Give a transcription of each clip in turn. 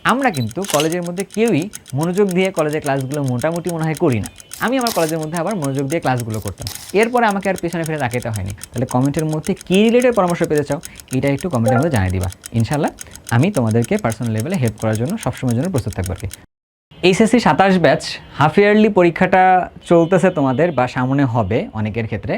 আমরা কিন্তু কলেজের মধ্যে কেউই মনোযোগ দিয়ে কলেজের ক্লাসগুলো মোটামুটি মনে হয় করি না। আমি আমার কলেজের মধ্যে আবার মনোযোগ দিয়ে ক্লাসগুলো করতাম, এরপরে আমাকে আর পেছনে ফিরে তাকাতে হয়নি। তাহলে কমেন্টের মধ্যে কী রিলেটেড পরামর্শ পেতে চাও এটা একটু কমেন্টের মধ্যে জানিয়ে দিবা। ইনশাল্লাহ আমি তোমাদেরকে পার্সোনাল লেভেলে হেল্প করার জন্য সবসময়ের জন্য প্রস্তুত থাকবো আর কি। এইচএসসি 27 ব্যাচ হাফ ইয়ারলি পরীক্ষাটা চলতেছে তোমাদের বা সামনে হবে অনেকের ক্ষেত্রে।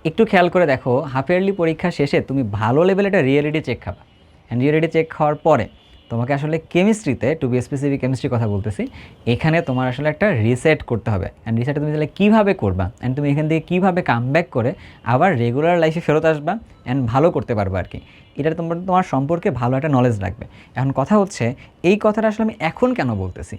একটু খেয়াল করে দেখো, হাফ ইয়ারলি পরীক্ষা শেষে তুমি ভালো লেভেলে একটা রিয়েলিটি চেক খাবা। অ্যান্ড রিয়েলিটি চেক খাওয়ার পরে তোমাকে আসলে কেমিস্ট্রিতে, টু বি স্পেসিফিক কেমিস্ট্রির কথা বলতেছি, এখানে তোমার আসলে একটা রিসেট করতে হবে। অ্যান্ড রিসেটটা তুমি তাহলে কীভাবে করবা, অ্যান্ড তুমি এখান থেকে কীভাবে কামব্যাক করে আবার রেগুলার লাইফে ফেরত আসবা অ্যান্ড ভালো করতে পারবা আর কি। এটা তোমার সম্পর্কে ভালো একটা নলেজ রাখবে। এখন কথা হচ্ছে, এই কথাটা আসলে আমি এখন কেন বলতেছি,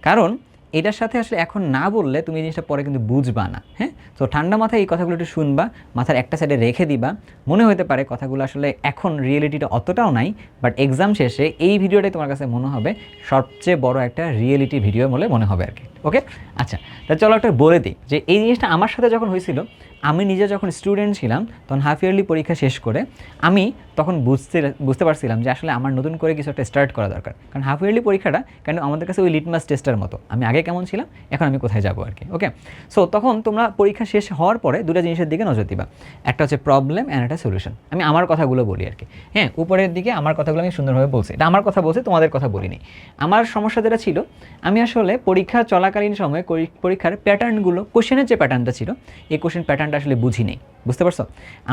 কারণ এটার সাথে আসলে এখন না বললে তুমি এই জিনিসটা পরে কিন্তু বুঝবা না। হ্যাঁ, তো ঠান্ডা মাথায় এই কথাগুলো একটু শুনবা, মাথার একটা সাইডে রেখে দিবা। মনে হতে পারে কথাগুলো আসলে এখন রিয়েলিটিটা অতটাও নাই, বাট এক্সাম শেষে এই ভিডিওটাই তোমার কাছে মনে হবে সবচেয়ে বড় একটা রিয়েলিটি ভিডিও বলে মনে হবে আর কি। ওকে, আচ্ছা, তা চলো একটা বলে দিই যে এই জিনিসটা আমার সাথে যখন হয়েছিল, আমি নিজে যখন স্টুডেন্ট ছিলাম তখন হাফ ইয়ারলি পরীক্ষা শেষ করে আমি তখন বুঝতে পারছিলাম যে আসলে আমার নতুন করে কিছু একটা স্টার্ট করা দরকার। কারণ হাফ ইয়ারলি পরীক্ষাটা কেন আমাদের কাছে ওই লিটমাস টেস্টের মতো, আমি আগে কেমন ছিলাম এখন আমি কোথায় যাবো আর কি। ওকে, সো তখন তোমরা পরীক্ষা শেষ হওয়ার পরে দুটো জিনিসের দিকে নজর দিবা, একটা হচ্ছে প্রবলেম অ্যান্ড একটা সলিউশন। আমি আমার কথাগুলো বলি আর কি। হ্যাঁ, উপরের দিকে আমার কথাগুলো আমি সুন্দরভাবে বলছি, এটা আমার কথা বলছি, তোমাদের কথা বলিনি। আমার সমস্যা যেটা ছিল, আমি আসলে পরীক্ষা চলাকালীন সময়ে পরীক্ষার প্যাটার্নগুলো, কোশ্চেনের যে প্যাটার্নটা ছিল এই কোশ্চেন প্যাটার্নটা আসলে বুঝি নেই। বুঝতে পারছো?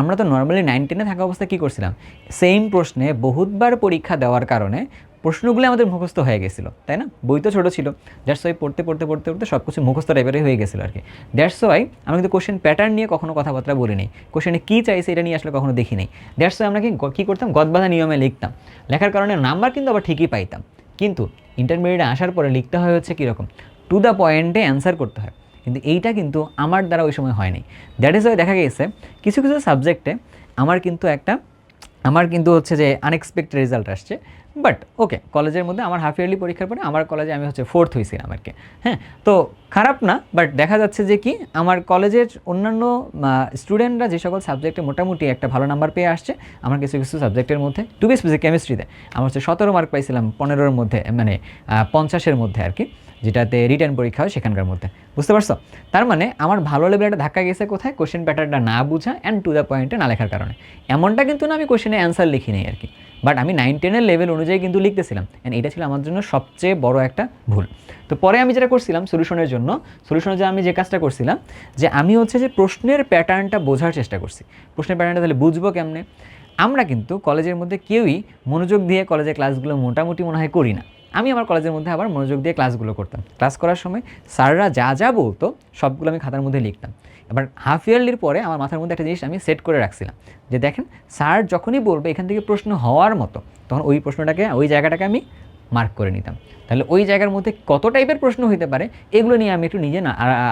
আমরা তো নর্মালি 9-10-এ থাকা অবস্থায় কী করছিলাম, সেম প্রশ্নে বহুতবার পরীক্ষা দেওয়ার কারণে প্রশ্নগুলো আমাদের মুখস্থ হয়ে গেছিলো, তাই না? বই তো ছোটো ছিল, দ্যাটস ওয়াই পড়তে পড়তে পড়তে পড়তে সব কিছু মুখস্থ টাইপেরই হয়ে গেছিলো আর কি। দ্যাটস ওয়াই আমি কিন্তু কোশ্চেন প্যাটার্ন নিয়ে কখনো কথাবার্তা বলিনি, কোশ্চেনে কী চাইছে এটা নিয়ে আসলে কখনো দেখি নেই। দ্যাটস ওয়াই আমরা কী করতাম, গদবাঁধা নিয়মে লিখতাম, লেখার কারণে নাম্বার কিন্তু আবার ঠিকই পাইতাম। কিন্তু ইন্টারমিডিয়েটে আসার পরে লিখতে হয় হচ্ছে কীরকম, টু দ্য পয়েন্টে অ্যান্সার করতে হয়। কিন্তু এইটা কিন্তু আমার দ্বারা ওই সময় হয় নাই। দ্যাট ইজ ওয়াই দেখা গেছে কিছু কিছু সাবজেক্টে আমার কিন্তু হচ্ছে যে আনএক্সপেক্টেড রেজাল্ট আসছে। বাট ওকে, কলেজের মধ্যে আমার হাফ ইয়ারলি পরীক্ষার পরে আমার কলেজে আমি হচ্ছে 4th হয়েছিলাম আর কি। হ্যাঁ, তো খারাপ না, বাট দেখা যাচ্ছে যে কি আমার কলেজের অন্যান্য স্টুডেন্টরা যে সকল সাবজেক্টে মোটামুটি একটা ভালো নাম্বার পেয়ে আসছে, আমার কিছু কিছু সাবজেক্টের মধ্যে, টু বি স্পেসিফিক কেমিস্ট্রিতে আমার হচ্ছে 17 মার্ক পাইছিলাম 15-এর মধ্যে, মানে 50-এর মধ্যে আর কি, যেটাতে রিটার্ন পরীক্ষা হয় সেখানকার মধ্যে। বুঝতে পারছো? তার মানে আমার ভালো লেভেলে একটা ধাক্কা গেছে কোথায়, কোশ্চেন প্যাটার্নটা না বুঝা অ্যান্ড টু দ্য পয়েন্টে না লেখার কারণে। এমনটা কিন্তু না আমি কোশ্চেনে অ্যান্সার লিখি নেই আর কি, বাট আমি 9-10-এর লেভেল অনুযায়ী কিন্তু লিখতেছিলাম, অ্যান্ড এটা ছিল আমার জন্য সবচেয়ে বড় একটা ভুল। তো পরে আমি যেটা করছিলাম সলিউশনের জন্য আমি যে কাজটা করছিলাম, যে আমি হচ্ছে যে প্রশ্নের প্যাটার্নটা বোঝার চেষ্টা করছি। প্রশ্নের প্যাটার্নটা তাহলে বুঝবো কেমনে? আমরা কিন্তু কলেজের মধ্যে কেউই মনোযোগ দিয়ে কলেজের ক্লাসগুলো মোটামুটি মনে হয় করি না। আমি আমার কলেজের মধ্যে আবার মনোযোগ দিয়ে ক্লাসগুলো করতাম। ক্লাস করার সময় স্যাররা যা যা বলতো সবগুলো আমি খাতার মধ্যে লিখতাম। এবার হাফ ইয়ারলির পরে আমার মাথার মধ্যে একটা জিনিস আমি সেট করে রাখছিলাম, যে দেখেন স্যার যখনই বলবে এখান থেকে প্রশ্ন হওয়ার মতো, তখন ওই প্রশ্নটাকে, ওই জায়গাটাকে আমি মার্ক করে নিতাম। তাহলে ওই জায়গার মধ্যে কত টাইপের প্রশ্ন হতে পারে এগুলো নিয়ে আমি একটু নিজে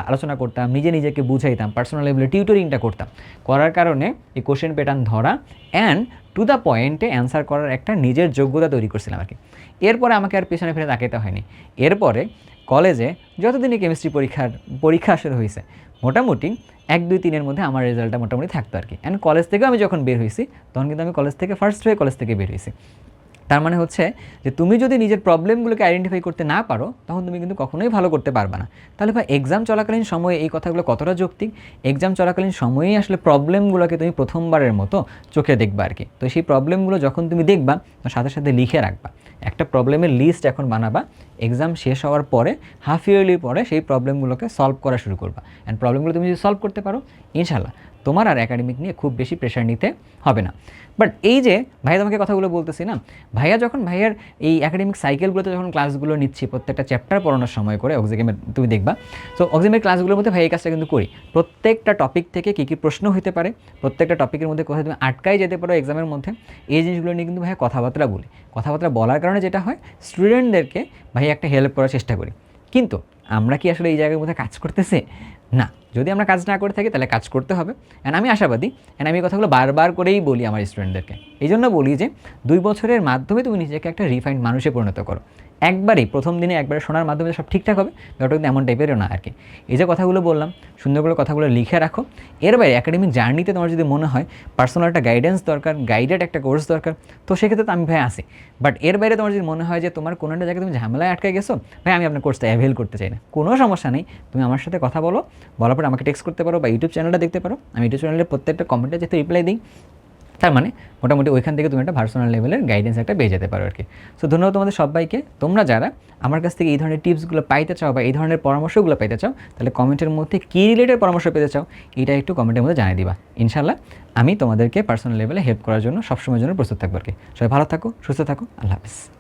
আলোচনা করতাম, নিজেকে বুঝাইতাম, পার্সোনাল লেভেলে টিউটরিংটা করতাম। করার কারণে এই কোশ্চেন প্যাটার্ন ধরা অ্যান্ড টু দ্য পয়েন্টে অ্যান্সার করার একটা নিজের যোগ্যতা তৈরি করছিলাম আর কি। এরপরে আমাকে আর পেছনে ফিরে তাকাতে হয়নি। এরপরে কলেজে যতদিনই কেমিস্ট্রি পরীক্ষা আসলে হয়েছে, মোটামুটি 1-2-3-এর মধ্যে আমার রেজাল্টটা মোটামুটি থাকতো আর কি। অ্যান্ড কলেজ থেকেও আমি যখন বের হয়েছি তখন কিন্তু আমি কলেজ থেকে ফার্স্ট হয়ে কলেজ থেকে বের হয়েছি। তার মানে হচ্ছে যে তুমি যদি নিজের প্রবলেমগুলোকে আইডেন্টিফাই করতে না পারো, তখন তুমি কিন্তু কখনোই ভালো করতে পারবে না। তাহলে ভাই এক্সাম চলাকালীন সময়ে এই কথাগুলো কতটা যৌক্তিক? এক্সাম চলাকালীন সময়েই আসলে প্রবলেমগুলোকে তুমি প্রথমবারের মতো চোখে দেখবা আর কি। তো সেই প্রবলেমগুলো যখন তুমি দেখবা, সাথে সাথে লিখে রাখবা, একটা প্রবলেমের লিস্ট এখন বানাবা। এক্সাম শেষ হওয়ার পরে, হাফ ইয়ারলি পরে সেই প্রবলেমগুলোকে সলভ করা শুরু করবা। অ্যান্ড প্রবলেমগুলো তুমি যদি সলভ করতে পারো, ইনশাল্লাহ তোমার আর একাডেমিক নিয়ে খুব বেশি প্রেশার নিতে হবে না। বাট এই যে ভাইয়া তোমাকে কথাগুলো বলতেছি না, ভাইয়ার এই একাডেমিক সাইকেলগুলোতে যখন ক্লাসগুলো নিচ্ছি, প্রত্যেকটা চ্যাপ্টার পড়ানোর সময় করে অক্সিগেমের তুমি দেখবা, তো অক্সিগেমের ক্লাসগুলোর মধ্যে ভাই এই কাজটা কিন্তু করি। প্রত্যেকটা টপিক থেকে কী কী প্রশ্ন হতে পারে, প্রত্যেকটা টপিকের মধ্যে কোথায় তুমি আটকাই যেতে পারো এক্সামের মধ্যে, এই জিনিসগুলো নিয়ে কিন্তু ভাইয়া কথাবার্তা বলি। কথাবার্তা বলার কারণে যেটা হয়, স্টুডেন্টদেরকে ভাই একটা হেল্প করার চেষ্টা করি। কিন্তু আমরা কি আসলে এই জায়গার মধ্যে কাজ করতেছি? না। যদি আমরা কাজ না করে থাকি তাহলে কাজ করতে হবে। অ্যান্ড আমি আশাবাদী, অ্যান্ড আমি এই কথাগুলো বারবার করেই বলি আমার স্টুডেন্টদেরকে। এই জন্য বলি যে 2 বছরের মাধ্যমে তুমি নিজেকে একটা রিফাইন্ড মানুষে পরিণত করো। একবারেই প্রথম দিনে একবারে শোনার মাধ্যমে সব ঠিকঠাক হবে, ব্যাপারটা কিন্তু এমন টাইপেরও না আর কি। এই যে কথাগুলো বললাম, সুন্দর করে কথাগুলো লিখে রাখো। এর বাইরে একাডেমিক জার্নিতে তোমার যদি মনে হয় পার্সোনাল একটা গাইডেন্স দরকার, গাইডেড একটা কোর্স দরকার, তো সেক্ষেত্রে তো আমি ভাই আসি। বাট এর বাইরে তোমার যদি মনে হয় যে তোমার কোনো একটা জায়গায় তুমি ঝামেলায় আটকে গেছো, ভাই আমি আপনার কোর্সটা অ্যাভেল করতে চাই না, কোনো সমস্যা নেই, তুমি আমার সাথে কথা বলো, বলার পর আমাকে টেক্সট করতে পারো বা ইউটিউব চ্যানেলটা দেখতে পারো। আমি ইউটিউব চ্যানেলের প্রত্যেকটা কমেন্টে যেহেতু রিপ্লাই দিই, তার মানে মোটামুটি ওইখান থেকে তুমি একটা পার্সোনাল লেভেলের গাইডেন্স একটা পেয়ে যেতে পারো আর কি। সো ধন্যবাদ তোমাদের সবাইকে। তোমরা যারা আমার কাছ থেকে এই ধরনের টিপসগুলো পাইতে চাও বা এই ধরনের পরামর্শগুলো পাইতে চাও, তাহলে কমেন্টের মধ্যে কী রিলেটেড পরামর্শ পেতে চাও এটা একটু কমেন্টের মধ্যে জানিয়ে দিবা। ইনশাল্লাহ আমি তোমাদেরকে পার্সোনাল লেভেলে হেল্প করার জন্য সবসময়ের জন্য প্রস্তুত থাকবো আর কি। সবাই ভালো থাকো, সুস্থ থাকো, আল্লাহ হাফিজ।